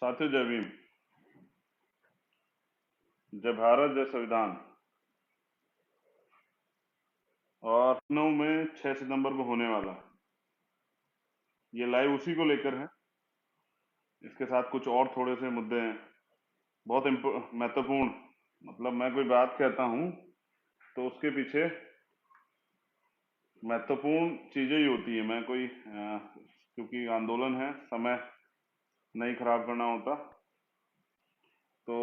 साथियों, जय भीम। जय भारत, जय संविधान। और लखनऊ में 6 सितंबर को होने वाला ये लाइव उसी को लेकर है। इसके साथ कुछ और थोड़े से मुद्दे हैं, बहुत महत्वपूर्ण। मतलब मैं कोई बात कहता हूं तो उसके पीछे महत्वपूर्ण चीजें ही होती है। मैं कोई क्योंकि आंदोलन है, समय नहीं खराब करना होता, तो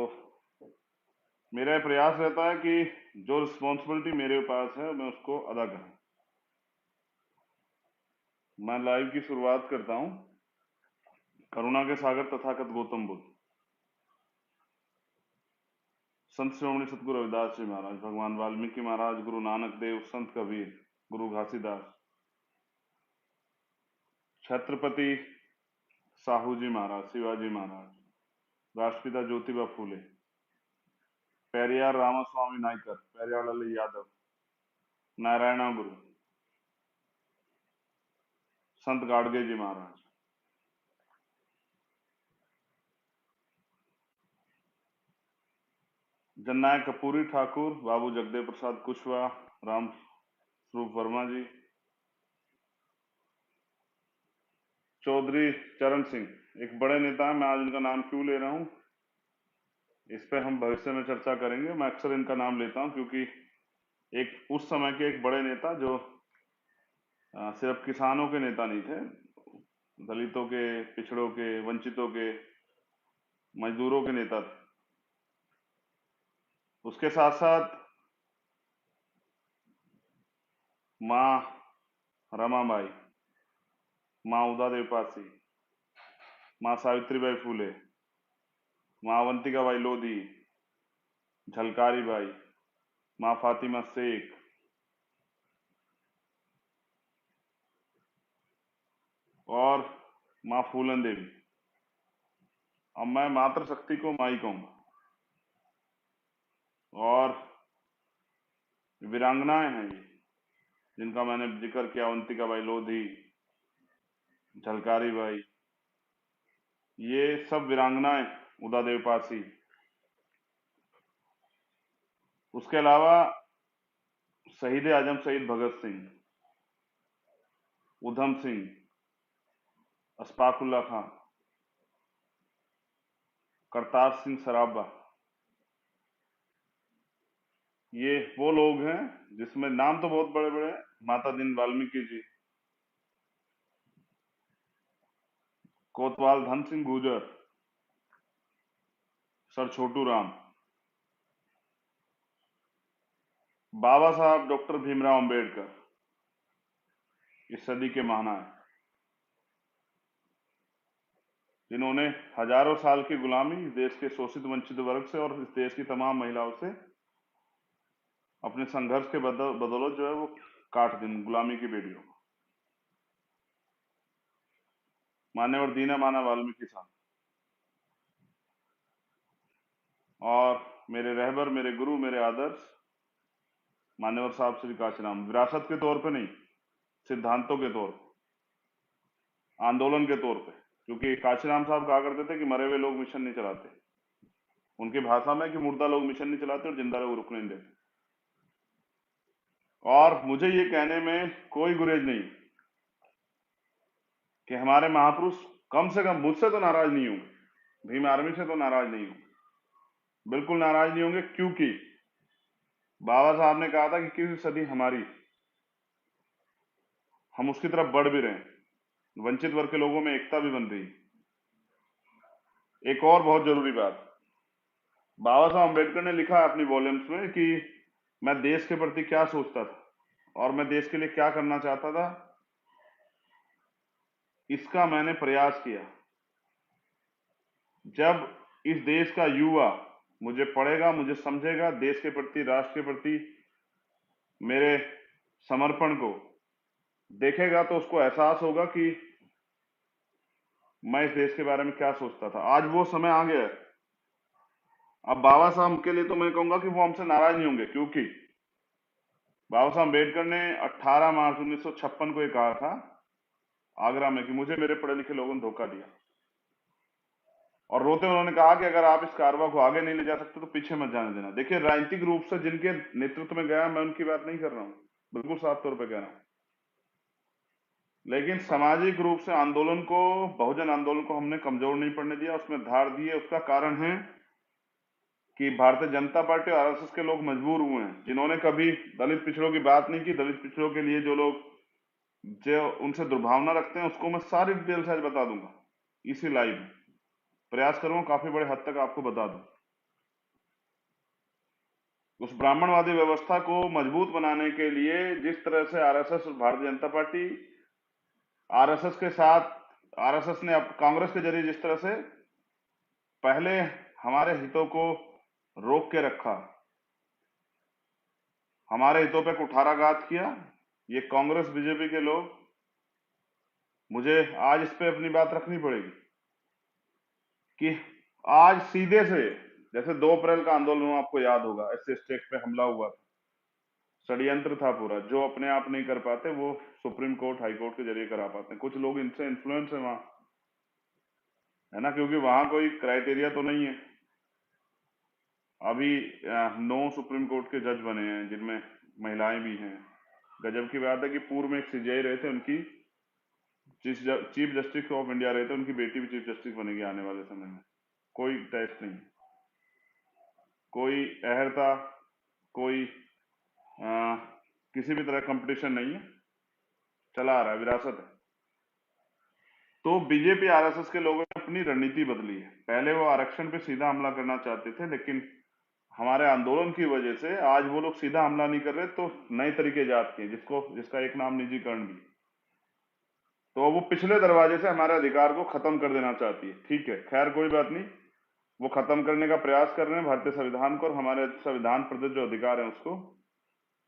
मेरा प्रयास रहता है कि जो रिस्पॉन्सिबिलिटी मेरे पास है मैं उसको अदा करूं। मैं लाइव की शुरुआत करता हूं। करुणा के सागर तथागत गौतम बुद्ध, संत श्रोमणी सतगुरु रविदास जी महाराज, भगवान वाल्मीकि महाराज, गुरु नानक देव, संत कबीर, गुरु घासीदास, छत्रपति साहू जी महाराज, शिवाजी महाराज, राष्ट्रपिता ज्योतिबा फूले, पेरियार रामास्वामी नायकर, पेरियार लाल यादव, नारायणा गुरु, संत गाडगे जी महाराज, जननायक कपूरी ठाकुर, बाबू जगदेव प्रसाद कुशवाहा, राम स्वरूप वर्मा जी, चौधरी चरण सिंह, एक बड़े नेता है। मैं आज उनका नाम क्यों ले रहा हूं, इस पे हम भविष्य में चर्चा करेंगे। मैं अक्सर इनका नाम लेता हूं क्योंकि एक उस समय के एक बड़े नेता जो सिर्फ किसानों के नेता नहीं थे, दलितों के, पिछड़ों के, वंचितों के, मजदूरों के नेता थे। उसके साथ साथ माँ रमाबाई, माँ उदादेव पासी, माँ सावित्रीबाई फूले, माँ अवंतिकाबाई लोधी, झलकारी बाई, माँ फातिमा शेख, और माँ फूलन देवी। अब मैं मातृशक्ति को माई कहूंगा। और वीरांगनाएं हैं ये, जिनका मैंने जिक्र किया, अवंतिकाबाई लोधी, झलकारी बाई, ये सब वीरांगनाएं, उदादेव पासी। उसके अलावा शहीद आजम शहीद भगत सिंह, उधम सिंह, अशफाकुल्ला खां, करतार सिंह सराबा, ये वो लोग हैं जिसमें नाम तो बहुत बड़े बड़े हैं। माता दीन वाल्मीकि जी, कोतवाल धन सिंह गुर्जर, सर छोटू राम, बाबा साहब डॉक्टर भीमराव अंबेडकर, इस सदी के महानायक, जिन्होंने हजारों साल की गुलामी इस देश के शोषित वंचित वर्ग से और इस देश की तमाम महिलाओं से अपने संघर्ष के बदौलत जो है वो काट दी गुलामी की बेड़ियों को। मान्यवर दीना माना वाल्मीकि साहब, और मेरे रहबर, मेरे गुरु, मेरे आदर्श मान्यवर साहब श्री काशीराम, विरासत के तौर पे नहीं, सिद्धांतों के तौर पे, आंदोलन के तौर पे। क्योंकि काशीराम साहब कहा करते थे कि मरे हुए लोग मिशन नहीं चलाते, उनकी भाषा में कि मुर्दा लोग मिशन नहीं चलाते और जिंदा लोग रुकने नहीं देते। और मुझे ये कहने में कोई गुरेज नहीं कि हमारे महापुरुष कम से कम मुझसे तो नाराज नहीं होंगे, भीम आर्मी से तो नाराज नहीं होंगे, बिल्कुल नाराज नहीं होंगे। क्योंकि बाबा साहब ने कहा था कि किसी सदी हमारी, हम उसकी तरफ बढ़ भी रहे हैं, वंचित वर्ग के लोगों में एकता भी बन रही। एक और बहुत जरूरी बात, बाबा साहब अम्बेडकर ने लिखा है अपनी वॉल्यूम्स में कि मैं देश के प्रति क्या सोचता था और मैं देश के लिए क्या करना चाहता था, इसका मैंने प्रयास किया। जब इस देश का युवा मुझे पढ़ेगा, मुझे समझेगा, देश के प्रति, राष्ट्र के प्रति मेरे समर्पण को देखेगा, तो उसको एहसास होगा कि मैं इस देश के बारे में क्या सोचता था। आज वो समय आ गया है। अब बाबा साहब के लिए तो मैं कहूंगा कि वो हमसे नाराज नहीं होंगे, क्योंकि बाबा साहब अम्बेडकर ने 18 मार्च 1956 को ये कहा था आगरा में कि मुझे मेरे पढ़े लिखे लोगों ने धोखा दिया, और रोते उन्होंने कहा कि अगर आप इस कारवा को आगे नहीं ले जा सकते तो पीछे मत जाने देना। देखिए, राजनीतिक रूप से जिनके नेतृत्व में गया, मैं उनकी बात नहीं कर रहा हूँ, बिल्कुल साफ तौर पर कह रहा हूँ, लेकिन सामाजिक रूप से आंदोलन को, बहुजन आंदोलन को हमने कमजोर नहीं पड़ने दिया, उसमें धार दी है। उसका कारण है कि भारतीय जनता पार्टी और आरएसएस के लोग मजबूर हुए हैं, जिन्होंने कभी दलित पिछड़ों की बात नहीं की। दलित पिछड़ों के लिए जो लोग जो उनसे दुर्भावना रखते हैं, उसको मैं सारी डिटेल्स आज बता दूंगा इसी लाइव में। प्रयास करूंगा काफी बड़े हद तक आपको बता दूं। उस ब्राह्मणवादी व्यवस्था को मजबूत बनाने के लिए जिस तरह से आरएसएस और भारतीय जनता पार्टी आरएसएस के साथ, आरएसएस ने अब कांग्रेस के जरिए जिस तरह से पहले हमारे हितों को रोक के रखा, हमारे हितों पे कुठाराघात किया, ये कांग्रेस बीजेपी के लोग, मुझे आज इस पे अपनी बात रखनी पड़ेगी कि आज सीधे से, जैसे 2 अप्रैल का आंदोलन हुआ, आपको याद होगा, एससी स्टेट पे हमला हुआ था, षड्यंत्र था पूरा। जो अपने आप नहीं कर पाते वो सुप्रीम कोर्ट, हाई कोर्ट के जरिए करा पाते हैं। कुछ लोग इनसे इन्फ्लुएंस है वहां, है ना, क्योंकि वहां कोई क्राइटेरिया तो नहीं है। अभी 9 सुप्रीम कोर्ट के जज बने हैं, जिनमें महिलाएं भी हैं। गजब की बात है कि पूर्व में एक सीजेआई रहे थे, उनकी चीफ जस्टिस ऑफ इंडिया रहे थे, उनकी बेटी भी चीफ जस्टिस बनेगी आने वाले समय में। कोई टेस्ट नहीं, कोई अहर्ता, कोई आ, किसी भी तरह कंपटीशन नहीं है, चला आ रहा है, विरासत है। तो बीजेपी आरएसएस के लोगों ने अपनी रणनीति बदली है। पहले वो आरक्षण पे सीधा हमला करना चाहते थे, लेकिन हमारे आंदोलन की वजह से आज वो लोग सीधा हमला नहीं कर रहे, तो नए तरीके जात के, जिसका एक नाम निजीकरण भी। तो वो पिछले दरवाजे से हमारे अधिकार को खत्म कर देना चाहती है। ठीक है, खैर कोई बात नहीं, वो खत्म करने का प्रयास कर रहे हैं भारतीय संविधान को, और हमारे संविधान प्रदत्त जो अधिकार है उसको।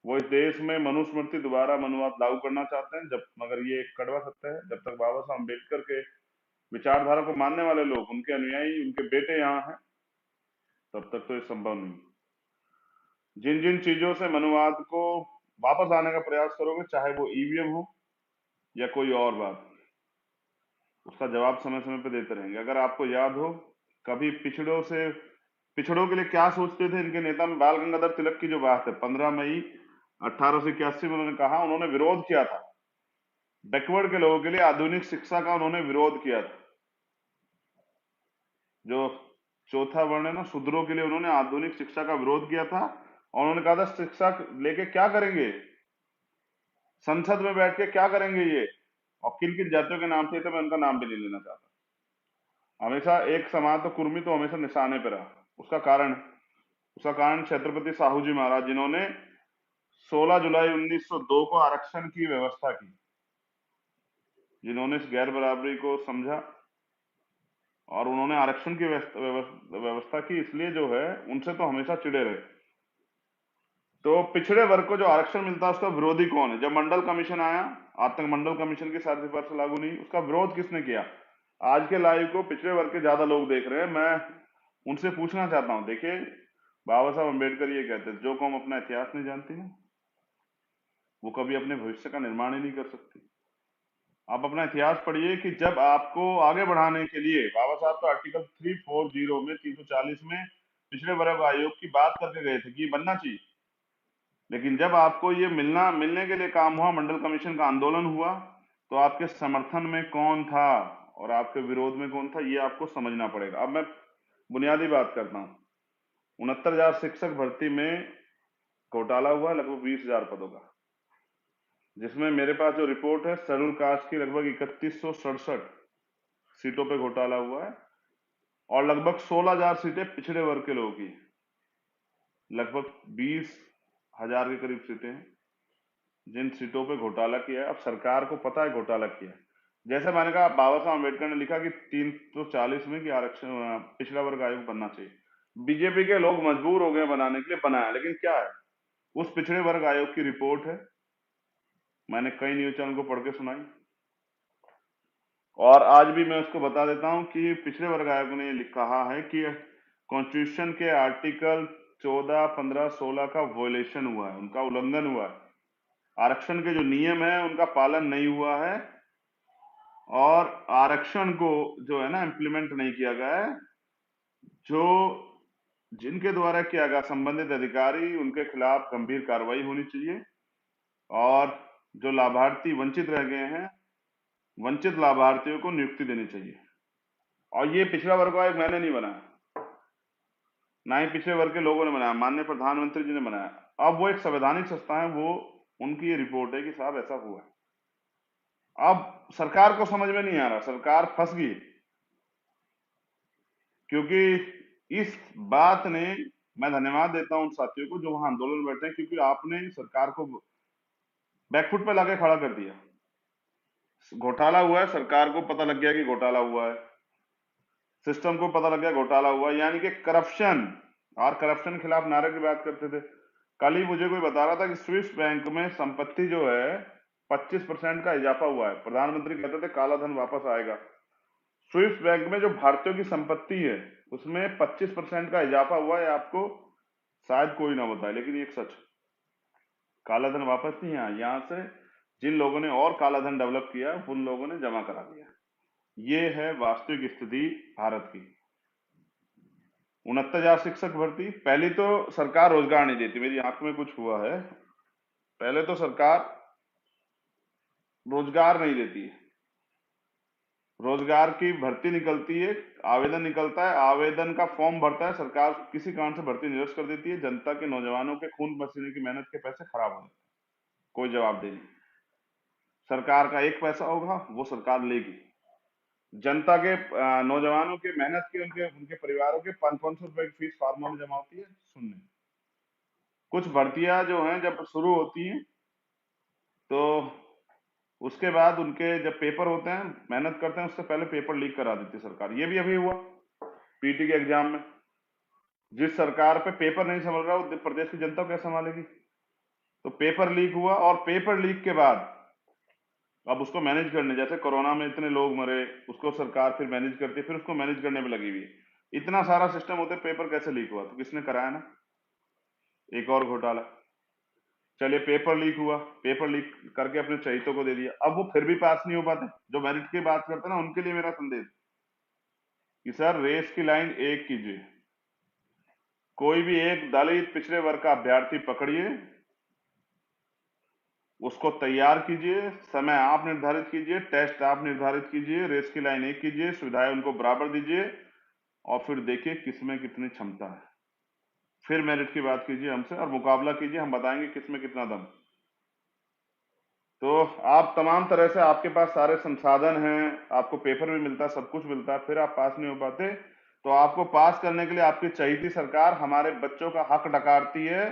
वो इस देश में मनुस्मृति दोबारा मनुवाद लागू करना चाहते हैं। जब, मगर ये एक कड़वा सत्य है, जब तक बाबा साहब अम्बेडकर के विचारधारा को मानने वाले लोग, उनके अनुयायी, उनके बेटे यहाँ हैं, तब तक तो ये संभव नहीं। जिन जिन चीजों से मनुवाद को वापस आने का प्रयास करोगे, चाहे वो ईवीएम हो या कोई और बात, उसका जवाब समय समय पे देते रहेंगे। अगर आपको याद हो, कभी पिछड़ों के लिए क्या सोचते थे इनके नेता में, बाल गंगाधर तिलक की जो बात है, 15 मई 1881 में उन्होंने कहा, उन्होंने विरोध किया था बैकवर्ड के लोगों के लिए आधुनिक शिक्षा का, उन्होंने विरोध किया था। जो चौथा वर्ण है ना, शूद्रों के लिए उन्होंने आधुनिक शिक्षा का विरोध किया था। और उन्होंने कहा था, शिक्षा लेके क्या करेंगे, संसद में बैठ के क्या करेंगे ये, और किन किन जातियों के नाम थे, तो मैं उनका नाम भी नहीं लेना चाहता। हमेशा एक समाज, तो कुर्मी तो हमेशा निशाने पर रहा। उसका कारण छत्रपति साहू जी महाराज, जिन्होंने 16 जुलाई 1902 को आरक्षण की व्यवस्था की, जिन्होंने इस गैर बराबरी को समझा और उन्होंने आरक्षण की व्यवस्था की, इसलिए जो है उनसे तो हमेशा चिड़े रहे। तो पिछड़े वर्ग को जो आरक्षण मिलता है, उसका विरोधी कौन है? जब मंडल कमीशन आया, आज तक मंडल कमीशन की सारी सिफारिश लागू नहीं, उसका विरोध किसने किया? आज के लाइव को पिछड़े वर्ग के ज्यादा लोग देख रहे हैं। मैं उनसे पूछना चाहता हूं, देखिए, बाबा साहब अम्बेडकर ये कहते थे, जो कौम अपना इतिहास नहीं जानती है, वो कभी अपने भविष्य का निर्माण ही नहीं कर सकती। आप अपना इतिहास पढ़िए कि जब आपको आगे बढ़ाने के लिए, बाबा साहब तो आर्टिकल 340 में, 340 में पिछड़े वर्ग आयोग की बात करके गए थे कि ये बनना चाहिए, लेकिन जब आपको ये मिलने के लिए काम हुआ, मंडल कमीशन का आंदोलन हुआ, तो आपके समर्थन में कौन था और आपके विरोध में कौन था, ये आपको समझना पड़ेगा। अब मैं बुनियादी बात करता हूँ। 69,000 शिक्षक भर्ती में घोटाला हुआ, लगभग 20,000 पदों का, जिसमें मेरे पास जो रिपोर्ट है, शेड्यूल कास्ट की लगभग 3167 सीटों पे घोटाला हुआ है, और लगभग 16,000 सीटें पिछड़े वर्ग के लोगों की, लगभग 20,000 के करीब सीटें हैं जिन सीटों पे घोटाला किया है। अब सरकार को पता है घोटाला किया है। जैसे मैंने कहा, बाबा साहब अम्बेडकर ने लिखा कि 340 में कि आरक्षण, पिछड़ा वर्ग आयोग बनना चाहिए। बीजेपी के लोग मजबूर हो गए बनाने के लिए, बनाया, लेकिन क्या है, उस पिछड़े वर्ग आयोग की रिपोर्ट है, मैंने कई न्यूज चैनल को पढ़ के सुनाई, और आज भी मैं उसको बता देता हूं कि पिछड़े वर्ग आयोग ने कहा है कि कॉन्स्टिट्यूशन के आर्टिकल 14, 15, 16 का वॉयलेशन हुआ है, उनका उल्लंघन हुआ है। आरक्षण के जो नियम है उनका पालन नहीं हुआ है, और आरक्षण को जो है ना इम्प्लीमेंट नहीं किया गया है, जो जिनके द्वारा किया गया संबंधित अधिकारी उनके खिलाफ गंभीर कार्रवाई होनी चाहिए, और जो लाभार्थी वंचित रह गए हैं, वंचित लाभार्थियों को नियुक्ति देनी चाहिए। और ये पिछड़ा वर्ग आयोग मैंने नहीं बनाया, ना ही पिछड़े वर्ग के लोगों ने बनाया, माननीय प्रधानमंत्री जी ने बनाया। अब वो एक संवैधानिक संस्था है, वो उनकी ये रिपोर्ट है कि साहब ऐसा हुआ है। अब सरकार को समझ में नहीं आ रहा, सरकार फंस गई, क्योंकि इस बात ने, मैं धन्यवाद देता हूं उन साथियों को जो वहां आंदोलन में बैठे हैं, क्योंकि आपने सरकार को बैकफुट पे लाके खड़ा कर दिया। घोटाला हुआ है, सरकार को पता लग गया कि घोटाला हुआ है, सिस्टम को पता लग गया घोटाला हुआ है, यानी कि करप्शन, और करप्शन के खिलाफ नारे की बात करते थे। कल ही मुझे कोई बता रहा था कि स्विस बैंक में संपत्ति जो है 25% का इजाफा हुआ है। प्रधानमंत्री कहते थे काला धन वापस आएगा। स्विस बैंक में जो भारतीयों की संपत्ति है उसमें 25% का इजाफा हुआ है। आपको शायद कोई ना बताए, लेकिन ये एक सच, काला धन वापस नहीं आया। यहां से जिन लोगों ने और काला धन डेवलप किया उन लोगों ने जमा करा दिया। ये है वास्तविक स्थिति भारत की। 69,000 शिक्षक भर्ती, पहली तो सरकार रोजगार नहीं देती, मेरी आंख में कुछ हुआ है। पहले तो सरकार रोजगार नहीं देती है, रोजगार की भर्ती निकलती है, आवेदन निकलता है, आवेदन का फॉर्म भरता है, सरकार किसी कारण से भर्ती निरस्त कर देती है। जनता के, नौजवानों के खून पसीने की मेहनत के पैसे खराब हो जाते हैं, कोई जवाब नहीं। सरकार का एक पैसा होगा वो सरकार लेगी, जनता के, नौजवानों के मेहनत के, उनके उनके परिवारों के 500-500 रुपए की फीस फार्मों में जमा होती है, सुनने। कुछ भर्तियां जो हैं जब शुरू होती हैं तो उसके बाद उनके जब पेपर होते हैं, मेहनत करते हैं, उससे पहले पेपर लीक करा देती है सरकार। ये भी अभी हुआ पीटी के एग्जाम में। जिस सरकार पे पेपर नहीं संभल रहा वो प्रदेश की जनता को कैसे संभालेगी? तो पेपर लीक हुआ, और पेपर लीक के बाद अब उसको मैनेज करने, जैसे कोरोना में इतने लोग मरे, उसको सरकार फिर मैनेज करती है, फिर उसको मैनेज करने में लगी हुई है। इतना सारा सिस्टम होते पेपर कैसे लीक हुआ? तो किसने कराया ना, एक और घोटाला। चलिए पेपर लीक हुआ, पेपर लीक करके अपने चहितों को दे दिया, अब वो फिर भी पास नहीं हो पाते। जो मेरिट की बात करते हैं ना, उनके लिए मेरा संदेश कि सर रेस की लाइन एक कीजिए, कोई भी एक दलित पिछड़े वर्ग का अभ्यर्थी पकड़िए, उसको तैयार कीजिए, समय आप निर्धारित कीजिए, टेस्ट आप निर्धारित कीजिए, रेस की लाइन एक कीजिए, सुविधाएं उनको बराबर दीजिए, और फिर देखिए किसमें कितनी क्षमता है। फिर मेरिट की बात कीजिए हमसे और मुकाबला कीजिए, हम बताएंगे किसमें कितना दम। तो आप तमाम तरह से, आपके पास सारे संसाधन हैं, आपको पेपर भी मिलता है, सब कुछ मिलता है, फिर आप पास नहीं हो पाते। तो आपको पास करने के लिए आपकी चहीती सरकार हमारे बच्चों का हक डकारती है,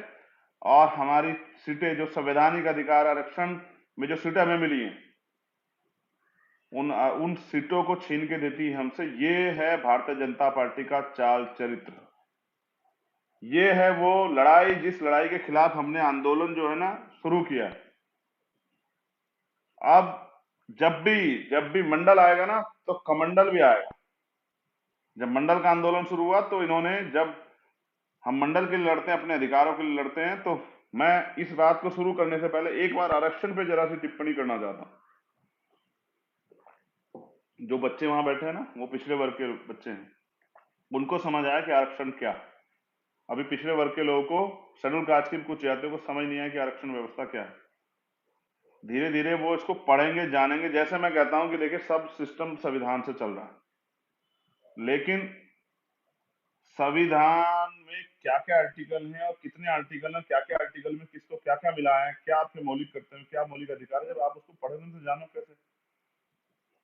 और हमारी सीटें, जो संवैधानिक अधिकार आरक्षण में जो सीटें हमें मिली हैं, उन सीटों को छीन के देती है हमसे। ये है भारतीय जनता पार्टी का चाल चरित्र। ये है वो लड़ाई, जिस लड़ाई के खिलाफ हमने आंदोलन जो है ना शुरू किया। अब जब भी मंडल आएगा ना तो कमंडल भी आएगा। जब मंडल का आंदोलन शुरू हुआ तो इन्होंने, जब हम मंडल के लिए लड़ते हैं, अपने अधिकारों के लिए लड़ते हैं, तो मैं इस बात को शुरू करने से पहले एक बार आरक्षण पे जरा सी टिप्पणी करना चाहता हूं। जो बच्चे वहां बैठे हैं ना, वो पिछड़े वर्ग के बच्चे हैं, उनको समझ आया कि आरक्षण क्या। अभी पिछड़े वर्ग के लोगों को, शेड्यूल कास्ट के कुछ जातियों को समझ नहीं आया कि आरक्षण व्यवस्था क्या है। धीरे धीरे वो इसको पढ़ेंगे, जानेंगे। जैसे मैं कहता हूं कि देखिए, सब सिस्टम संविधान से चल रहा है, लेकिन संविधान में क्या क्या आर्टिकल हैं और कितने आर्टिकल हैं, क्या क्या आर्टिकल में किसको क्या क्या मिला है, क्या आपके मौलिक कर्तव्य, क्या मौलिक अधिकार है, जब आप उसको पढ़ने से जानो कैसे।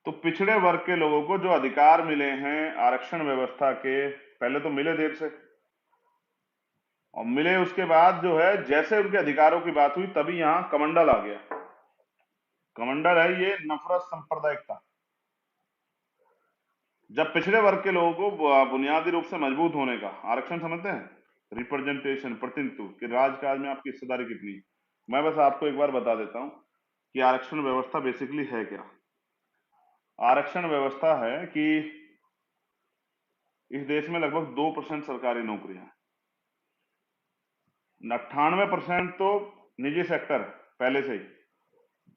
तो पिछड़े वर्ग के लोगों को जो अधिकार मिले हैं आरक्षण व्यवस्था के, पहले तो मिले देर से, और मिले उसके बाद जो है, जैसे उनके अधिकारों की बात हुई तभी यहां कमंडल आ गया। कमंडल है ये नफरत सांप्रदायिकता। जब पिछड़े वर्ग के लोगों को बुनियादी रूप से मजबूत होने का, आरक्षण समझते हैं, रिप्रेजेंटेशन, प्रतिनिधित्व, कि राजकाज में आपकी हिस्सेदारी कितनी। मैं बस आपको एक बार बता देता हूं कि आरक्षण व्यवस्था बेसिकली है क्या। आरक्षण व्यवस्था है कि इस देश में लगभग 2% सरकारी नौकरियां, 98% तो निजी सेक्टर पहले से ही,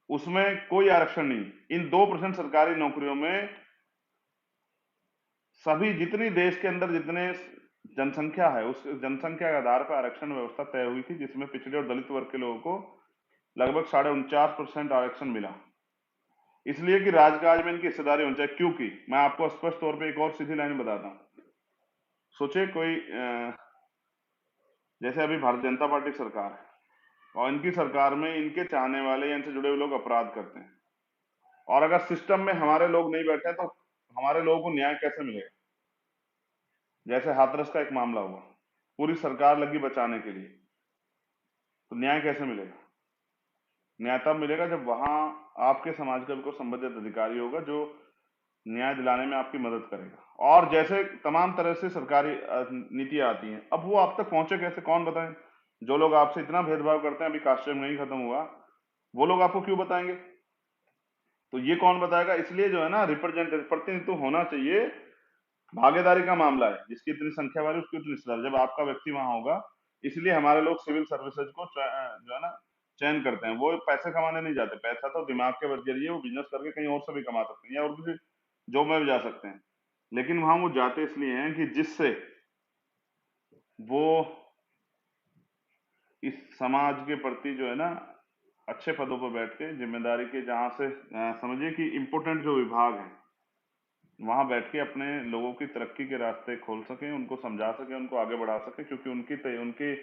उसमें कोई आरक्षण नहीं। इन 2% सरकारी नौकरियों में सभी, जितनी देश के अंदर जितने जनसंख्या है, उस जनसंख्या के आधार पर आरक्षण व्यवस्था तय हुई थी, जिसमें पिछड़े और दलित वर्ग के लोगों को लगभग 49.5% आरक्षण मिला, इसलिए कि राजकाज में इनकी हिस्सेदारी होनी चाहिए। क्योंकि मैं आपको स्पष्ट तौर पे एक और सीधी लाइन बताता हूँ। सोचिए कोई जैसे अभी भारतीय जनता पार्टी सरकार है और इनकी सरकार में इनके चाहने वाले या इनसे जुड़े हुए लोग अपराध करते हैं, और अगर सिस्टम में हमारे लोग नहीं बैठे तो हमारे लोगों को न्याय कैसे मिलेगा? जैसे हाथरस का एक मामला हुआ, पूरी सरकार लगी बचाने के लिए, तो न्याय कैसे मिलेगा? न्याय तब मिलेगा जब वहां आपके समाज का कोई संबंधित अधिकारी होगा जो न्याय दिलाने में आपकी मदद करेगा। और जैसे तमाम तरह से सरकारी नीतियां आती हैं, अब वो आप तक पहुंचे कैसे, कौन बताए? जो लोग आपसे इतना भेदभाव करते हैं, अभी कास्ट नहीं खत्म हुआ, वो लोग आपको क्यों बताएंगे? तो ये कौन बताएगा? इसलिए जो है ना, रिप्रेजेंटेटिव प्रतिनिधित्व होना चाहिए। भागीदारी का मामला है, जिसकी इतनी संख्या वाली उसकी उतनी हिस्सेदारी, जब आपका व्यक्ति वहां होगा। इसलिए हमारे लोग सिविल सर्विसेज को जो है ना चयन करते हैं। वो पैसे कमाने नहीं जाते, पैसा तो दिमाग के जरिए वो बिजनेस करके कहीं और से भी कमा सकते हैं या और किसी जॉब में भी जा सकते हैं, लेकिन वहां वो जाते इसलिए हैं कि जिससे वो इस समाज के प्रति जो है ना अच्छे पदों पर बैठ के जिम्मेदारी के, जहां से समझिए कि इम्पोर्टेंट जो विभाग है वहां बैठ के अपने लोगों की तरक्की के रास्ते खोल सके, उनको समझा सके, उनको आगे बढ़ा सके। क्योंकि उनके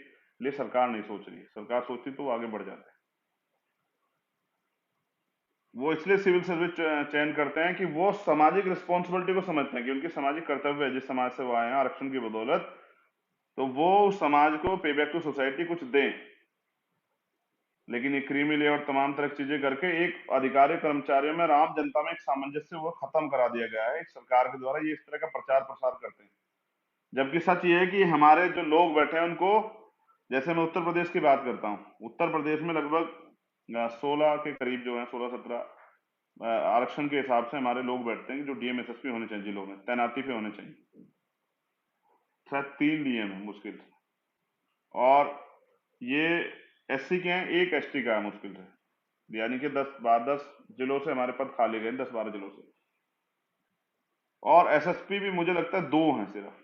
लिए सरकार नहीं सोच रही, सरकार सोचती तो वो आगे बढ़ जाते। वो इसलिए सिविल सर्विस चयन करते हैं कि वो सामाजिक रिस्पॉन्सिबिलिटी को समझते हैं कि उनकी सामाजिक कर्तव्य है, जिस समाज से वो आए हैं आरक्षण की बदौलत, तो वो उस समाज को पे बैक टू सोसाइटी कुछ दें। लेकिन ये क्रीमी लेआउट तमाम तरह की चीजें करके एक अधिकारी कर्मचारियों में और आम जनता में एक सामंजस्य वो खत्म करा दिया गया है। एक सरकार के द्वारा ये इस तरह का प्रचार प्रसार करते हैं, जबकि सच ये है कि हमारे जो लोग बैठे हैं उनको, जैसे मैं उत्तर प्रदेश की बात करता हूँ, उत्तर प्रदेश में लगभग 16 के करीब जो है, 16-17 आरक्षण के हिसाब से हमारे लोग बैठते हैं जो डीएम एसएसपी होने चाहिए, जिलों में तैनाती पे होने चाहिए। शायद 3 डीएम है मुश्किल से, और ये एससी के हैं, एक एसटी का है मुश्किल से। यानी कि 10 जिलों से हमारे पद खाली गए, 10-12 जिलों से। और एसएसपी भी मुझे लगता है 2 हैं सिर्फ।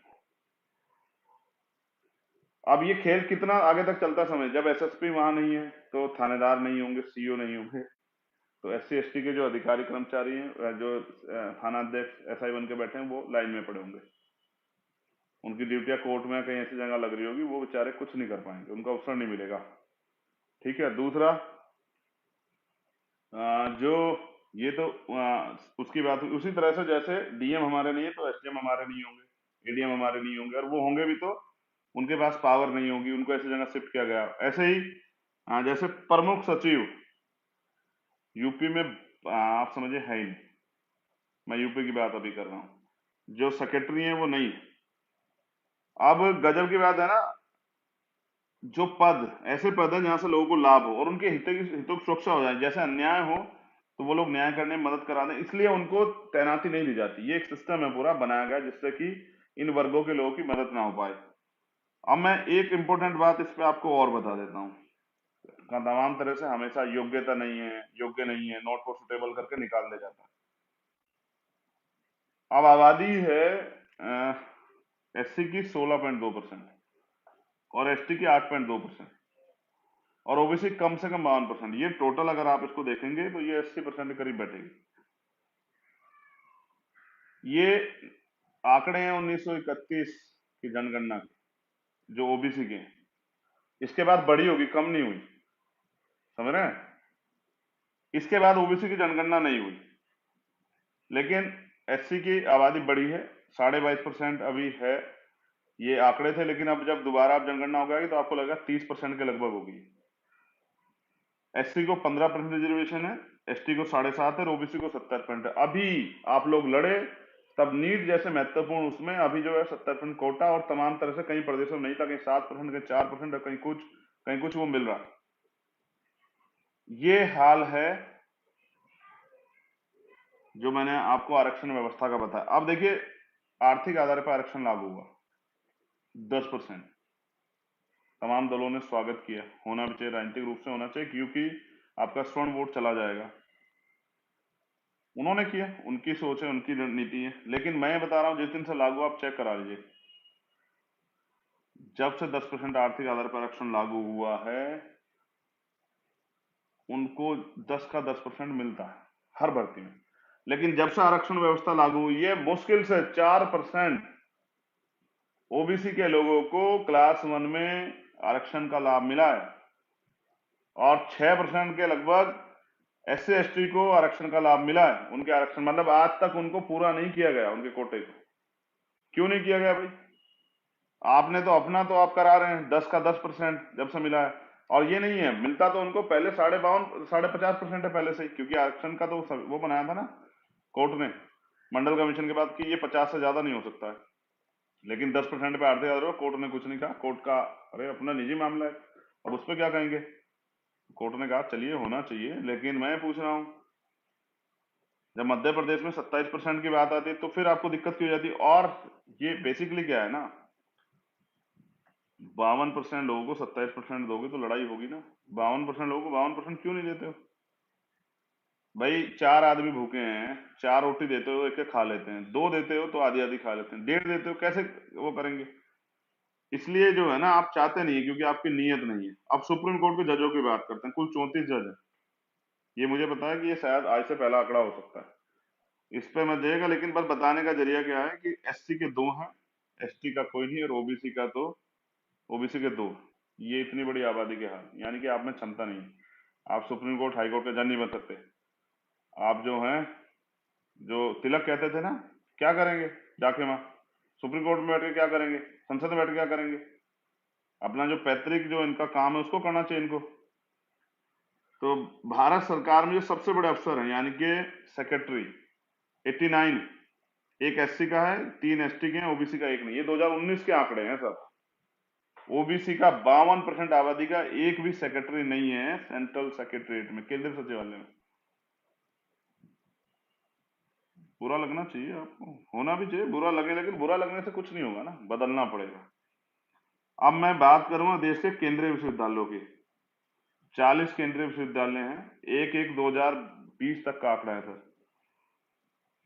अब ये खेल कितना आगे तक चलता समय, जब एसएसपी वहां नहीं है तो थानेदार नहीं होंगे, सीओ नहीं होंगे, तो एससी एसटी के जो अधिकारी कर्मचारी हैं, जो थाना अध्यक्ष एसआई बन के बैठे हैं, वो लाइन में पड़े होंगे। उनकी ड्यूटियां कोर्ट में कहीं ऐसी जगह लग रही होगी, वो बेचारे कुछ नहीं कर पाएंगे, उनको अवसर नहीं मिलेगा। ठीक है। दूसरा, जो ये तो उसकी बात हुई। उसी तरह से जैसे डीएम हमारे नहीं है तो एसडीएम हमारे नहीं होंगे, एडीएम हमारे नहीं होंगे, और वो होंगे भी तो उनके पास पावर नहीं होगी, उनको ऐसी जगह शिफ्ट किया गया। ऐसे ही जैसे प्रमुख सचिव यूपी में आप समझे है ही नहीं। मैं यूपी की बात अभी कर रहा हूँ। जो सेक्रेटरी है वो नहीं। अब गजब की बात है ना, जो पद, ऐसे पद है जहां से लोगों को लाभ हो और उनके हितों की सुरक्षा हो जाए, जैसे अन्याय हो तो वो लोग न्याय करने में मदद करा दें, इसलिए उनको तैनाती नहीं दी जाती। ये एक सिस्टम है पूरा बनाया गया जिससे कि इन वर्गों के लोगों की मदद ना हो पाए। अब मैं एक इंपॉर्टेंट बात इस पे आपको और बता देता हूँ। तमाम तरह से हमेशा योग्यता नहीं है, योग्य नहीं है, नॉट फॉर सुटेबल करके निकाल दिया जाता है। अब आबादी है एससी की 16.2% और एसटी की 8.2% और ओबीसी कम से कम 52%। ये टोटल अगर आप इसको देखेंगे तो ये 80% के करीब बैठेगी। ये आंकड़े हैं 1931 की जनगणना के, जो ओबीसी के हैं। इसके बाद बढ़ी होगी, कम नहीं हुई, समझ रहे हैं? इसके बाद ओबीसी की जनगणना नहीं हुई, लेकिन एससी की आबादी बढ़ी है, 22.5% अभी है। ये आंकड़े थे, लेकिन अब जब दोबारा आप जनगणना हो जाएगी तो आपको लगेगा 30% के लगभग होगी। एससी को 15% रिजर्वेशन है, एसटी को 7.5 है, ओबीसी को 70% है। अभी आप लोग लड़े तब नीट जैसे महत्वपूर्ण उसमें अभी जो है 70% कोटा, और तमाम तरह से कई प्रदेशों में नहीं था, कहीं 7%, कहीं 4%, और कहीं कुछ वो मिल रहा। ये हाल है जो मैंने आपको आरक्षण व्यवस्था का बताया। अब देखिए, आर्थिक आधार पर आरक्षण लागू हुआ 10%। तमाम दलों ने स्वागत किया, होना भी चाहिए, राजनीतिक रूप से होना चाहिए, क्योंकि आपका स्वर्ण वोट चला जाएगा। उन्होंने किया, उनकी सोच है, उनकी रणनीति है। लेकिन मैं बता रहा हूं, जिस दिन से लागू, आप चेक करा लीजिए, जब से 10% आर्थिक आधार पर आरक्षण लागू हुआ है, उनको 10 का 10% मिलता है हर भर्ती में। लेकिन जब से आरक्षण व्यवस्था लागू हुई है, मुश्किल से 4% ओबीसी के लोगों को क्लास 1 में आरक्षण का लाभ मिला है, और 6% के लगभग एससी एसटी को आरक्षण का लाभ मिला है। उनके आरक्षण मतलब आज तक उनको पूरा नहीं किया गया, उनके कोटे को। क्यों नहीं किया गया भाई? आपने तो अपना तो आप करा रहे हैं, 10 का 10% जब से मिला है। और ये नहीं है, मिलता तो उनको पहले 52.5% है पहले से ही, क्योंकि आरक्षण का तो वो बनाया था ना कोर्ट ने मंडल कमीशन के बाद कि ये 50 से ज्यादा नहीं हो सकता है। लेकिन 10% पे आर्थिक आधार पर कोर्ट ने कुछ नहीं कहा। कोर्ट का अरे अपना निजी मामला है, अब उस पर क्या कहेंगे। कोर्ट ने कहा चलिए होना चाहिए। लेकिन मैं पूछ रहा हूं, जब मध्य प्रदेश में 27% की बात आती है तो फिर आपको दिक्कत क्यों हो जाती है? और ये बेसिकली क्या है ना, 52% लोगों को 27% दोगे तो लड़ाई होगी ना। 52% लोगों को 52% क्यों नहीं देते हो भाई? 4 आदमी भूखे हैं, 4 रोटी देते हो एक एक खा लेते हैं, 2 देते हो तो आधी आधी खा लेते हैं, 1.5 देते हो कैसे वो करेंगे? इसलिए जो है ना, आप चाहते नहीं है क्योंकि आपकी नीयत नहीं है। अब सुप्रीम कोर्ट के जजों की बात करते हैं, कुल 34 जज है। ये मुझे पता है कि ये शायद आज से पहला आंकड़ा हो सकता है, इस पे मैं देगा। लेकिन बस बताने का जरिया क्या है कि एससी के 2 हैं, एसटी का कोई नहीं, और ओबीसी का तो ओबीसी के 2। ये इतनी बड़ी आबादी के हाल, यानी कि आप में क्षमता नहीं है। आप सुप्रीम कोर्ट हाई कोर्ट के जज नहीं बन सकते। आप जो हैं, जो तिलक कहते थे ना, क्या करेंगे जाके वहां सुप्रीम कोर्ट में बैठ के? क्या करेंगे संसद में बैठ के? क्या करेंगे? अपना जो पैतृक जो इनका काम है उसको करना चाहिए इनको। तो भारत सरकार में जो सबसे बड़े अफसर हैं, यानी कि सेक्रेटरी 89, एक एससी का है, 3 एसटी के हैं, ओबीसी का एक नहीं। ये 2019 के आंकड़े हैं सर। ओबीसी का 52% आबादी का एक भी सेक्रेटरी नहीं है सेंट्रल सेक्रेटरीट में, केंद्रीय सचिवालय में। बुरा लगना चाहिए आपको, होना भी चाहिए, बुरा लगे, लेकिन बुरा लगने से कुछ नहीं होगा ना, बदलना पड़ेगा। अब मैं बात करूंगा देश के केंद्रीय विश्वविद्यालयों की। 40 केंद्रीय विश्वविद्यालय हैं, एक एक 2020 तक का आंकड़ा है सर।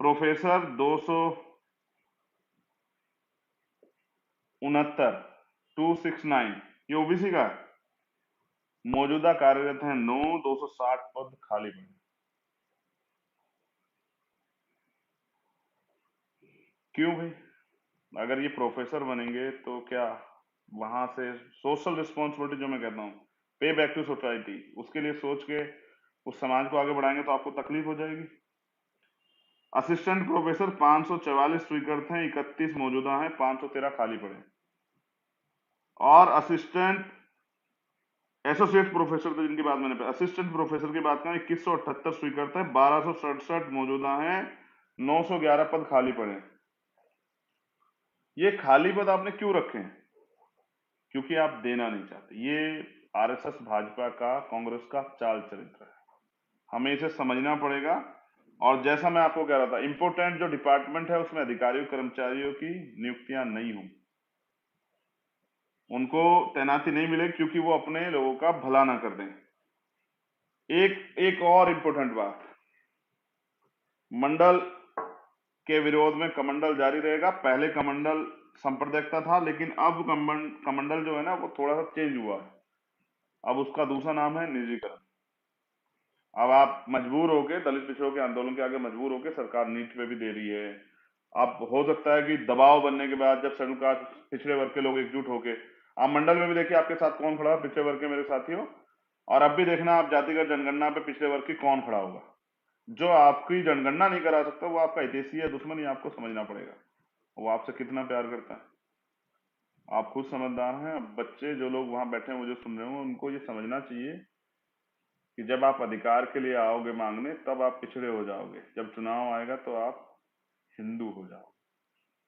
प्रोफेसर 269, 269, ये ओबीसी का है। मौजूदा कार्यरत हैं 9, 260 पद खाली पड़े। क्यों भाई? अगर ये प्रोफेसर बनेंगे तो क्या वहां से सोशल रिस्पॉन्सिबिलिटी, जो मैं कहता हूँ पे बैक टू सोसाइटी, उसके लिए सोच के उस समाज को आगे बढ़ाएंगे तो आपको तकलीफ हो जाएगी। असिस्टेंट प्रोफेसर 544 स्वीकृत हैं, 31 मौजूदा हैं, 513 खाली पड़े। और असिस्टेंट एसोसिएट प्रोफेसर, तो जिनकी बात मैंने असिस्टेंट प्रोफेसर की बात करें, 2178 स्वीकृत है, 1267 मौजूदा हैं, 911 पद खाली पड़े। ये खाली पद आपने क्यों रखे हैं? क्योंकि आप देना नहीं चाहते। ये आरएसएस, भाजपा का, कांग्रेस का चाल चरित्र है, हमें इसे समझना पड़ेगा। और जैसा मैं आपको कह रहा था, इंपोर्टेंट जो डिपार्टमेंट है उसमें अधिकारियों कर्मचारियों की नियुक्तियां नहीं होंगी, उनको तैनाती नहीं मिलेगी, क्योंकि वो अपने लोगों का भला ना कर दें। एक एक और इंपोर्टेंट बात, मंडल के विरोध में कमंडल जारी रहेगा। पहले कमंडल सांप्रदायिकता था, लेकिन अब कमंडल जो है ना वो थोड़ा सा चेंज हुआ है। अब उसका दूसरा नाम है निजीकरण। अब आप मजबूर होके, दलित पिछड़ों के आंदोलन के आगे मजबूर होके सरकार नीट पे भी दे रही है। अब हो सकता है कि दबाव बनने के बाद जब शेड्यूल कास्ट पिछड़े वर्ग के लोग एकजुट होके, आप मंडल में भी देखिए आपके साथ कौन खड़ा है, पिछड़े वर्ग के मेरे साथियों। और अब भी देखना आप जातिगत जनगणना पे पिछड़े वर्ग की कौन खड़ा होगा। जो आपकी जनगणना नहीं करा सकता वो आपका हितैषी है, दुश्मन ही आपको समझना पड़ेगा। वो आपसे कितना प्यार करता है आप खुद समझदार हैं। बच्चे जो लोग वहां बैठे हैं, मुझे सुन रहे हो, उनको ये समझना चाहिए कि जब आप अधिकार के लिए आओगे मांगने, तब आप पिछड़े हो जाओगे। जब चुनाव आएगा तो आप हिंदू हो जाओगे।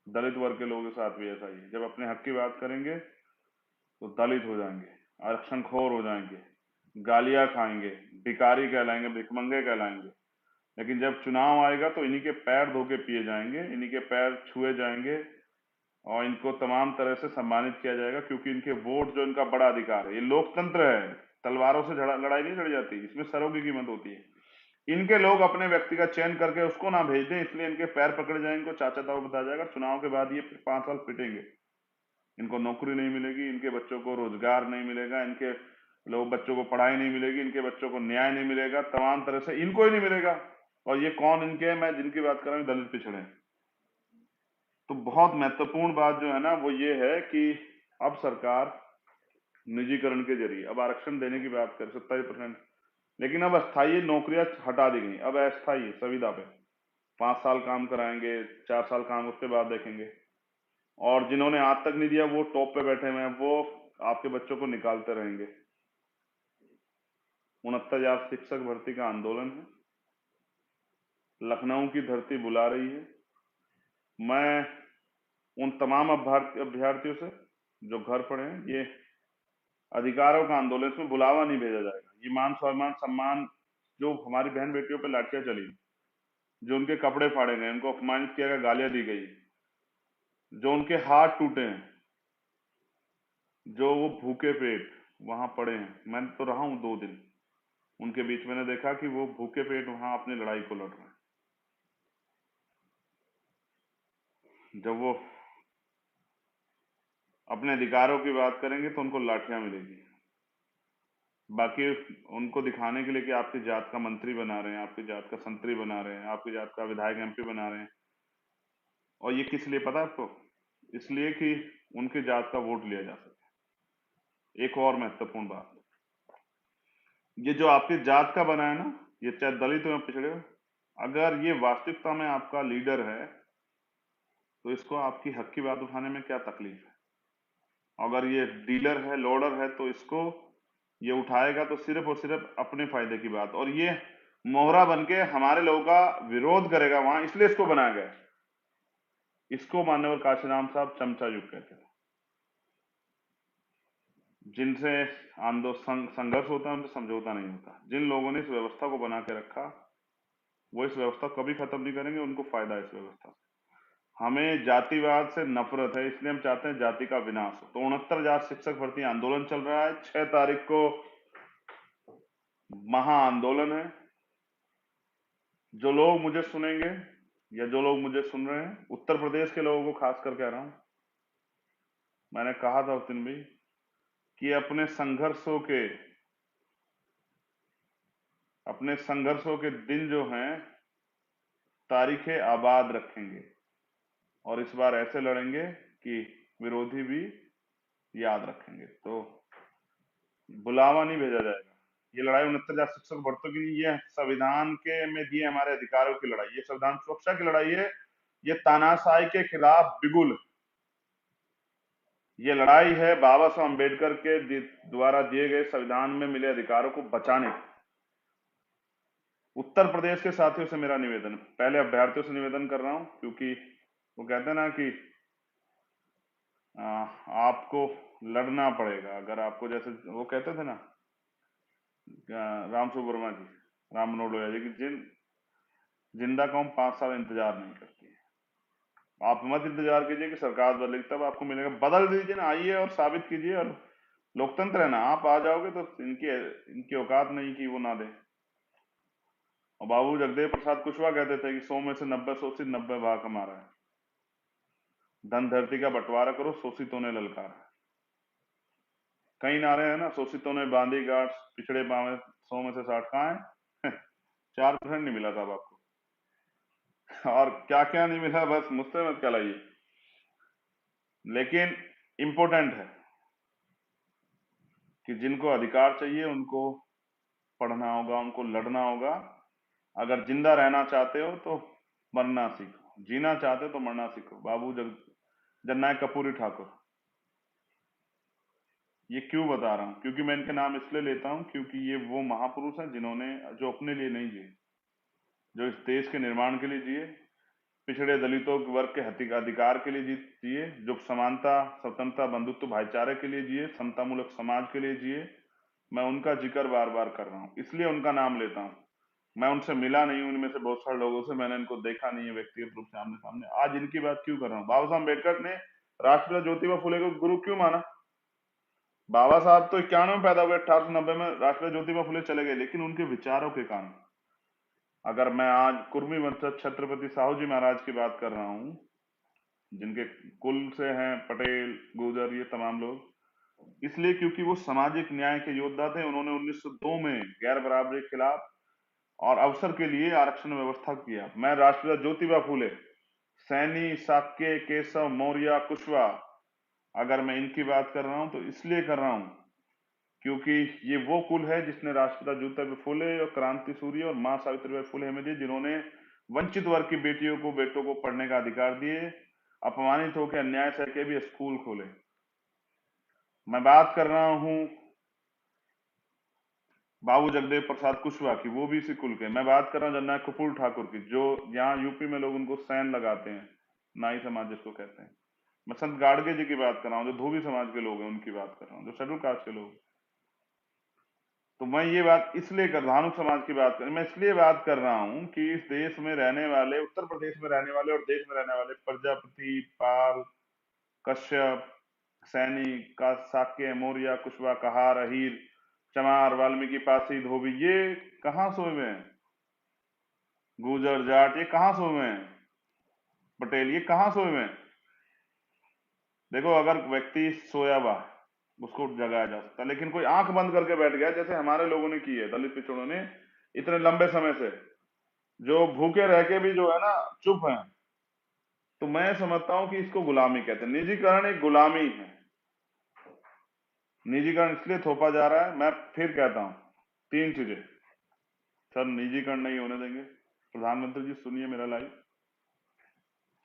दलित वर्ग के लोगों के साथ भी ऐसा ही है, जब अपने हक की बात करेंगे तो दलित हो जाएंगे, आरक्षणखोर हो जाएंगे, गालियां खाएंगे, भिखारी कहलाएंगे, भिखमंगे कहलाएंगे। लेकिन जब चुनाव आएगा तो इन्हीं के पैर धो के पिए जाएंगे, इन्हीं के पैर छुए जाएंगे, और इनको तमाम तरह से सम्मानित किया जाएगा, क्योंकि इनके वोट जो इनका बड़ा अधिकार है। ये लोकतंत्र है, तलवारों से लड़ाई नहीं लड़ी जाती, इसमें सरों की कीमत होती है। इनके लोग अपने व्यक्ति का चयन करके उसको ना भेज दें, इसलिए इनके पैर पकड़े जाएंगे, इनको चाचा ताऊ बताया जाएगा। चुनाव के बाद ये 5 साल पिटेंगे। इनको नौकरी नहीं मिलेगी, इनके बच्चों को रोजगार नहीं मिलेगा, इनके लोग बच्चों को पढ़ाई नहीं मिलेगी, इनके बच्चों को न्याय नहीं मिलेगा, तमाम तरह से इनको ही नहीं मिलेगा। और ये कौन इनके हैं? मैं जिनकी बात कर रहा हूँ दलित पिछड़े हैं। तो बहुत महत्वपूर्ण बात जो है ना वो ये है कि अब सरकार निजीकरण के जरिए अब आरक्षण देने की बात कर 27%, लेकिन अब अस्थायी नौकरियां हटा दी गई, अब अस्थायी संविदा पे 5 साल काम कराएंगे, 4 साल काम, उसके बाद देखेंगे। और जिन्होंने आज तक नहीं दिया वो टॉप पे बैठे हुए हैं, वो आपके बच्चों को निकालते रहेंगे। 69,000 शिक्षक भर्ती का आंदोलन है, लखनऊ की धरती बुला रही है। मैं उन तमाम अभ्यर्थियों से जो घर पड़े हैं, ये अधिकारों का आंदोलन, इसमें बुलावा नहीं भेजा जाएगा। ये मान सम्मान सम्मान, जो हमारी बहन बेटियों पे लाठियां चली, जो उनके कपड़े फाड़े गए, उनको अपमानित किया गया, गालियां दी गई, जो उनके हाथ टूटे हैं, जो वो भूखे पेट वहां पड़े हैं। मैं तो रहा हूं 2 दिन उनके बीच, मैंने देखा कि वो भूखे पेट वहां अपनी लड़ाई को लड़ रहे हैं। जब वो अपने अधिकारों की बात करेंगे तो उनको लाठियां मिलेगी। बाकी उनको दिखाने के लिए कि आपकी जात का मंत्री बना रहे हैं, आपकी जात का संतरी बना रहे हैं, आपकी जात का विधायक एमपी बना रहे हैं। और ये किस लिए पता है आपको? इसलिए कि उनकी जात का वोट लिया जा सके। एक और महत्वपूर्ण बात, ये जो आपकी जात का बना है ना, ये चाहे दलित हो या पिछड़े हो, अगर ये वास्तविकता में आपका लीडर है तो इसको आपकी हक की बात उठाने में क्या तकलीफ है? अगर ये डीलर है, लोडर है, तो इसको ये उठाएगा तो सिर्फ और सिर्फ अपने फायदे की बात, और ये मोहरा बन के हमारे लोगों का विरोध करेगा वहां, इसलिए इसको बनाया गया। इसको मान्यवर काशीराम साहब चमचा युग कहते थे। जिनसे आंदोलन संघर्ष होता है उनसे समझौता नहीं होता। जिन लोगों ने इस व्यवस्था को बना के रखा वो इस व्यवस्था को कभी खत्म नहीं करेंगे, उनको फायदा है इस व्यवस्था से। हमें जातिवाद से नफरत है, इसलिए हम चाहते हैं जाति का विनाश हो। तो 69,000 शिक्षक भर्ती आंदोलन चल रहा है, 6 तारीख को महा आंदोलन है। जो लोग मुझे सुनेंगे या जो लोग मुझे सुन रहे हैं, उत्तर प्रदेश के लोगों को खास कर कह रहा हूं, मैंने कहा था उस दिन भी कि अपने संघर्षों के दिन जो हैं तारीखें आबाद रखेंगे, और इस बार ऐसे लड़ेंगे कि विरोधी भी याद रखेंगे। तो बुलावा नहीं भेजा जाएगा। ये लड़ाई 69,000 शिक्षक भर्तियों की नहीं, ये संविधान के में दिए हमारे अधिकारों की लड़ाई, ये संविधान सुरक्षा की लड़ाई है, ये तानाशाही के खिलाफ बिगुल, ये लड़ाई है बाबा साहब अम्बेडकर के द्वारा दिए गए संविधान में मिले अधिकारों को बचाने की। उत्तर प्रदेश के साथियों से मेरा निवेदन, पहले अभ्यर्थियों से निवेदन कर रहा हूं, क्योंकि वो कहते हैं ना कि आपको लड़ना पड़ेगा। अगर आपको, जैसे वो कहते थे ना राम सुब्रमा जी, राम मनोहर लोहिया जी, की जिंदा कौम 5 साल इंतजार नहीं करती है। आप मत इंतजार कीजिए कि सरकार बदलेगी तब आपको मिलेगा, बदल दीजिए ना, आइए और साबित कीजिए। और लोकतंत्र है ना, आप आ जाओगे तो इनकी औकात नहीं कि वो ना दे। और बाबू जगदेव प्रसाद कुशवाहा कहते थे कि 100 में से 90 शोषित, 90 भाग हमारा है। धन धरती का बंटवारा करो, शोषितों ने ललकारा। कई नारे हैं ना, शोषितों ने बांधी गांठ, पिछड़े पावे 100 में से 60, कहाँ है? 4% नहीं मिला था अब आपको। और क्या क्या नहीं मिला, बस मुझसे मत कहलाइए। लेकिन इंपॉर्टेंट है कि जिनको अधिकार चाहिए उनको पढ़ना होगा, उनको लड़ना होगा। अगर जिंदा रहना चाहते हो तो मरना सीखो, जीना चाहते हो तो मरना सीखो। बाबू जननायक कर्पूरी ठाकुर। ये क्यों बता रहा हूं? क्योंकि मैं इनके नाम इसलिए लेता हूं क्योंकि ये वो महापुरुष हैं जिन्होंने, जो अपने लिए नहीं जिए, जो इस देश के निर्माण के लिए जिए, पिछड़े दलितों के वर्ग के अधिकार के लिए जिए, जो समानता, स्वतंत्रता, बंधुत्व, भाईचारे के लिए जिए, समतामूलक समाज के लिए जिए। मैं उनका जिक्र बार बार कर रहा हूं, इसलिए उनका नाम लेता हूं। मैं उनसे मिला नहीं हूं, उनमें से बहुत सारे लोगों से मैंने इनको देखा नहीं है व्यक्तिगत रूप से आमने सामने। आज इनकी बात क्यों कर रहा हूं? बाबा साहब अम्बेडकर ने राष्ट्रपिता ज्योतिबा फुले को गुरु क्यों माना? बाबा साहब तो 91 में पैदा हुए, 1890 में राष्ट्रपिता ज्योतिबा फुले चले गए, लेकिन उनके विचारों के कारण। अगर मैं आज कुर्मी वंशज छत्रपति साहू जी महाराज की बात कर रहा हूं, जिनके कुल से हैं पटेल, गुर्जर, ये तमाम लोग। इसलिए क्योंकि वो सामाजिक न्याय के योद्धा थे। उन्होंने 1902 में गैर बराबरी के खिलाफ और अवसर के लिए आरक्षण व्यवस्था किया। मैं राष्ट्रपिता ज्योतिबा फूले, सैनी, साक्य, केशव, मौर्य, कुशवाहा, अगर मैं इनकी बात कर रहा हूं तो इसलिए कर रहा हूं क्योंकि ये वो कुल है जिसने राष्ट्रपिता ज्योतिबा फूले और क्रांति सूर्य और मां सावित्रीबाई फूले हमें दी, जिन्होंने वंचित वर्ग की बेटियों को, बेटों को पढ़ने का अधिकार दिए, अपमानित होकर अन्याय सह के भी स्कूल खोले। मैं बात कर रहा हूं बाबू जगदेव प्रसाद कुशवाहा की, वो भी इसी कुल के। मैं बात कर रहा हूँ जननायक कर्पूरी ठाकुर की, जो यहाँ यूपी में लोग उनको सैन लगाते हैं, नाई समाज जिसको कहते हैं। मैं संत गाड़गे जी की बात कर रहा हूँ, जो धोबी समाज के लोग हैं, उनकी बात कर रहा हूँ, जो शेड्यूल कास्ट के लोग। तो मैं ये बात इसलिए कर, धानुक समाज की बात कर, मैं इसलिए बात कर रहा हूँ कि इस देश में रहने वाले, उत्तर प्रदेश में रहने वाले और देश में रहने वाले प्रजापति, पाल, कश्यप, सैनी, का साक्य, मौर्य, कुशवाहा, कहार, अहीर, चमार, वाल्मीकि, पासी, धोबी, ये कहाँ सोए हुए हैं? गुर्जर, जाट, ये कहाँ सोए हुए हैं? पटेल, ये कहाँ सोए हुए हैं? देखो, अगर व्यक्ति सोया हुआ उसको जगाया जा सकता है, लेकिन कोई आंख बंद करके बैठ गया, जैसे हमारे लोगों ने की है, दलित पिछड़ों ने इतने लंबे समय से, जो भूखे रह के भी जो है ना चुप हैं, तो मैं समझता हूं कि इसको गुलामी कहते हैं। निजीकरण एक गुलामी है। निजीकरण इसलिए थोपा जा रहा है, मैं फिर कहता हूं, तीन चीजें। सर, निजीकरण नहीं होने देंगे। प्रधानमंत्री जी सुनिए मेरा लाइव,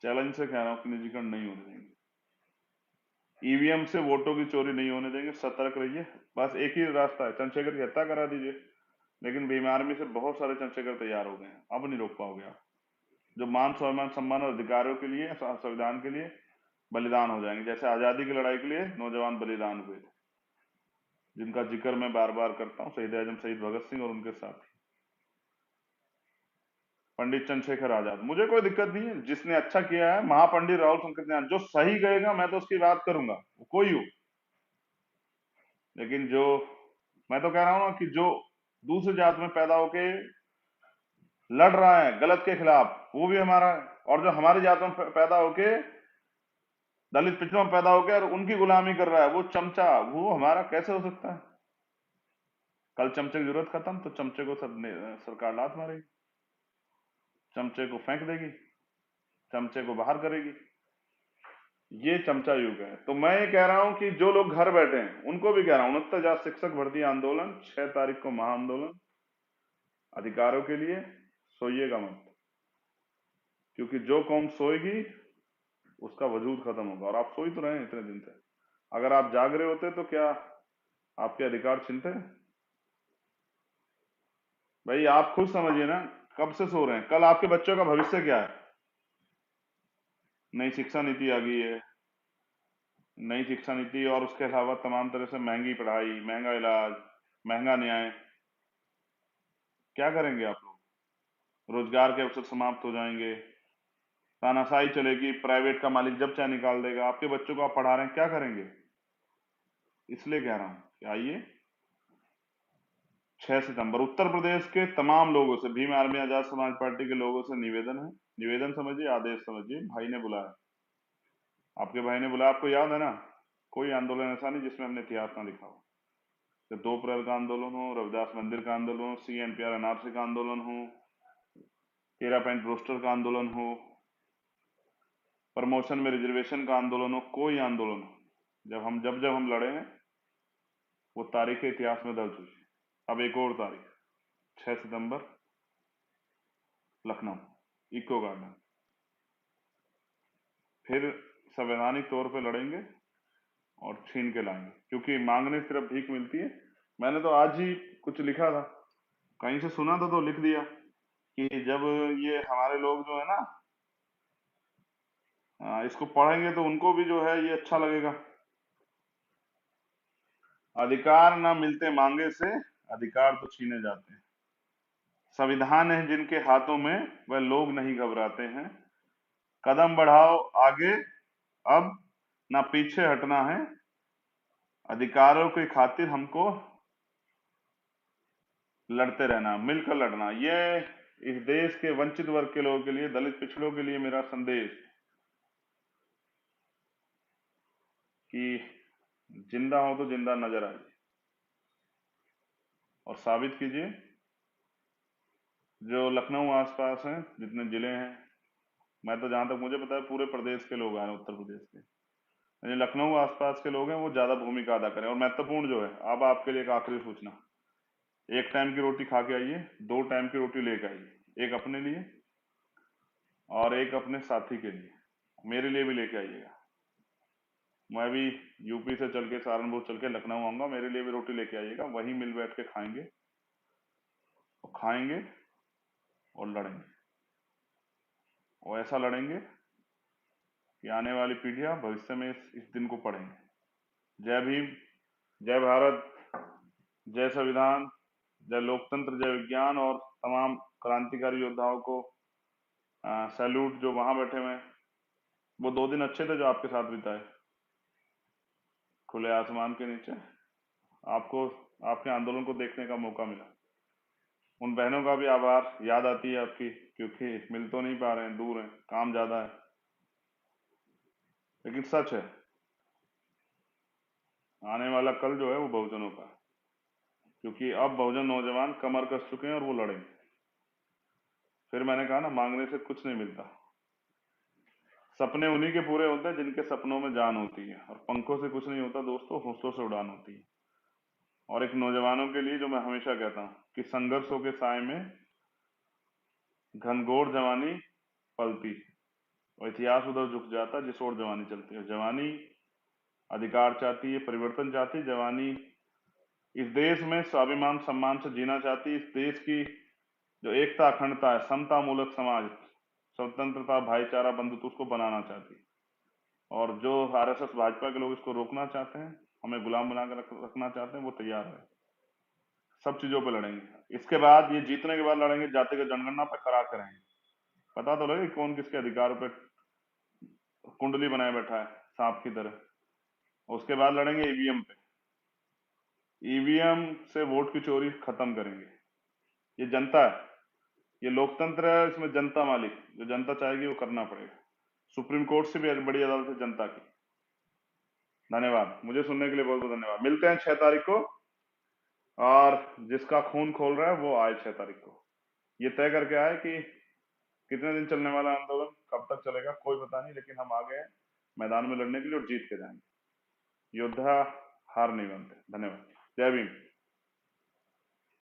चैलेंज से कह रहा हूं कि निजीकरण नहीं होने देंगे। ईवीएम से वोटों की चोरी नहीं होने देंगे, सतर्क रहिए। बस एक ही रास्ता है, चंद्रशेखर की हत्या करा दीजिए। लेकिन बीमार में से बहुत सारे चंद्रशेखर तैयार हो गए हैं, अब नहीं रोक पाओगे आप, जो मान स्वाभिमान सम्मान और अधिकारों के लिए, संविधान के लिए बलिदान हो जाएंगे, जैसे आजादी की लड़ाई के लिए नौजवान बलिदान हुए थे, जिनका जिक्र मैं बार बार करता हूँ, शहीद आजम शहीद भगत सिंह और उनके साथी पंडित चंद्रशेखर आजाद। मुझे कोई दिक्कत नहीं है, जिसने अच्छा किया है, महापंडित राहुल शंकर ज्ञान, जो सही कहेगा मैं तो उसकी बात करूंगा, वो कोई हो। लेकिन जो, मैं तो कह रहा हूं ना कि जो दूसरी जात में पैदा होके लड़ रहा है गलत के खिलाफ, वो भी हमारा है। और जो हमारी जात में पैदा होके, दलित पिछड़ों में पैदा होके और उनकी गुलामी कर रहा है, वो चमचा, वो हमारा कैसे हो सकता है? कल चमचे की जरूरत खत्म तो चमचे को सरकार लात मारेगी, चमचे को फेंक देगी, चमचे को बाहर करेगी। ये चमचा युग है। तो मैं ये कह रहा हूं कि जो लोग घर बैठे हैं उनको भी कह रहा हूं, 69,000 शिक्षक भर्ती आंदोलन 6 तारीख को, महाआंदोलन अधिकारों के लिए, सोइएगा मत, क्योंकि जो कौम सोएगी उसका वजूद खत्म होगा। और आप सोई तो रहे हैं इतने दिन से, अगर आप जाग रहे होते तो क्या आपके अधिकार छिनते? भाई आप खुद समझिए ना, कब से सो रहे हैं? कल आपके बच्चों का भविष्य क्या है? नई शिक्षा नीति आ गई है, नई शिक्षा नीति और उसके अलावा तमाम तरह से महंगी पढ़ाई, महंगा इलाज, महंगा न्याय। क्या करेंगे आप लोग? रोजगार के अवसर समाप्त हो जाएंगे, तानाशाही चलेगी, प्राइवेट का मालिक जब चाहे निकाल देगा। आपके बच्चों को आप पढ़ा रहे हैं, क्या करेंगे? इसलिए कह रहा हूं कि आइए, 6 सितंबर उत्तर प्रदेश के तमाम लोगों से, भीम आर्मी आजाद समाज पार्टी के लोगों से निवेदन है, निवेदन समझिए, आदेश समझिए, भाई ने बुलाया, आपके भाई ने बुलाया। आपको याद है ना, कोई आंदोलन ऐसा नहीं जिसमें हमने इतिहास ना लिखा हो। तो 2 अप्रैल का आंदोलन हो, रविदास मंदिर का आंदोलन हो, CNPR एनआरसी का आंदोलन हो, 13 पॉइंट रोस्टर का आंदोलन हो, प्रमोशन में रिजर्वेशन का आंदोलन हो, कोई आंदोलन हो, जब जब हम लड़े हैं, वो तारीख इतिहास में दर्ज हुई। अब एक और तारीख, 6 सितंबर, लखनऊ, इको गार्डन, फिर संवैधानिक तौर पे लड़ेंगे और छीन के लाएंगे, क्योंकि मांगने से सिर्फ भीख मिलती है। मैंने तो आज ही कुछ लिखा था, कहीं से सुना था तो लिख दिया कि जब ये हमारे लोग जो है ना इसको पढ़ेंगे तो उनको भी जो है ये अच्छा लगेगा। अधिकार ना मिलते मांगे से, अधिकार तो छीने जाते हैं। संविधान है जिनके हाथों में, वह लोग नहीं घबराते हैं। कदम बढ़ाओ आगे, अब ना पीछे हटना है। अधिकारों की खातिर हमको लड़ते रहना, मिलकर लड़ना। ये इस देश के वंचित वर्ग के लोगों के लिए, दलित पिछड़ों के लिए मेरा संदेश। कि जिंदा हो तो जिंदा नजर आइए और साबित कीजिए। जो लखनऊ आसपास हैं, जितने जिले हैं, मैं तो जहां तक मुझे पता है पूरे प्रदेश के लोग आए हैं, उत्तर प्रदेश के, यानी लखनऊ आसपास के लोग हैं, वो ज्यादा भूमिका अदा करें। और महत्वपूर्ण जो है, अब आपके लिए एक आखिरी सूचना, एक टाइम की रोटी खा के आइए, 2 टाइम की रोटी लेके आइए, एक अपने लिए और एक अपने साथी के लिए, मेरे लिए भी लेके आइएगा। मैं भी यूपी से चल के, सहारनपुर चल के लखनऊ आऊंगा, मेरे लिए भी रोटी लेके आइएगा, वहीं मिल बैठ के खाएंगे और खाएंगे और लड़ेंगे, और ऐसा लड़ेंगे कि आने वाली पीढ़ियां भविष्य में इस दिन को पढ़ेंगे। जय भीम, जय भारत, जय संविधान, जय लोकतंत्र, जय विज्ञान। और तमाम क्रांतिकारी योद्धाओं को सैल्यूट, जो वहां बैठे हुए हैं। वो 2 दिन अच्छे थे जो आपके साथ बिताए, खुले आसमान के नीचे आपको, आपके आंदोलन को देखने का मौका मिला। उन बहनों का भी आभार, याद आती है आपकी, क्योंकि मिल तो नहीं पा रहे हैं, दूर हैं, काम ज्यादा है। लेकिन सच है, आने वाला कल जो है वो बहुजनों का है, क्योंकि अब बहुजन नौजवान कमर कस चुके हैं और वो लड़ेंगे। फिर मैंने कहा ना, मांगने से कुछ नहीं मिलता। सपने उन्हीं के पूरे होते हैं जिनके सपनों में जान होती है, और पंखों से कुछ नहीं होता दोस्तों, हौसलों से उड़ान होती है। और एक नौजवानों के लिए जो मैं हमेशा कहता हूँ कि संघर्षों के साए में घनघोर जवानी पलती, और इतिहास उधर झुक जाता जिस ओर जवानी चलती है। जवानी अधिकार चाहती है, परिवर्तन चाहती है। जवानी इस देश में स्वाभिमान सम्मान से जीना चाहती है। इस देश की जो एकता, अखंडता है, समता मूलक समाज, स्वतंत्रता, भाईचारा, बंधुत्व, उसको बनाना चाहती है। और जो आरएसएस भाजपा के लोग इसको रोकना चाहते हैं, हमें गुलाम बना कर रखना चाहते हैं, वो तैयार है। सब चीजों पे लड़ेंगे। इसके बाद, ये जीतने के बाद लड़ेंगे जातिगत जनगणना पे, करा करेंगे। पता तो लगे कौन किसके अधिकार पे कुंडली बनाए बैठा है सांप की तरह। उसके बाद लड़ेंगे ईवीएम पे। ईवीएम से वोट की चोरी खत्म करेंगे। ये जनता है, ये लोकतंत्र है, इसमें जनता मालिक, जो जनता चाहेगी वो करना पड़ेगा। सुप्रीम कोर्ट से भी बड़ी अदालत है जनता की। धन्यवाद, मुझे सुनने के लिए बहुत बहुत धन्यवाद। मिलते हैं 6 तारीख को, और जिसका खून खोल रहा है वो आए 6 तारीख को। ये तय करके आए कि कितने दिन चलने वाला आंदोलन, कब तक चलेगा कोई पता नहीं, लेकिन हम आ गए हैं मैदान में लड़ने के लिए और जीत के जाएंगे। योद्धा हार नहीं मानते। धन्यवाद। जय भीम।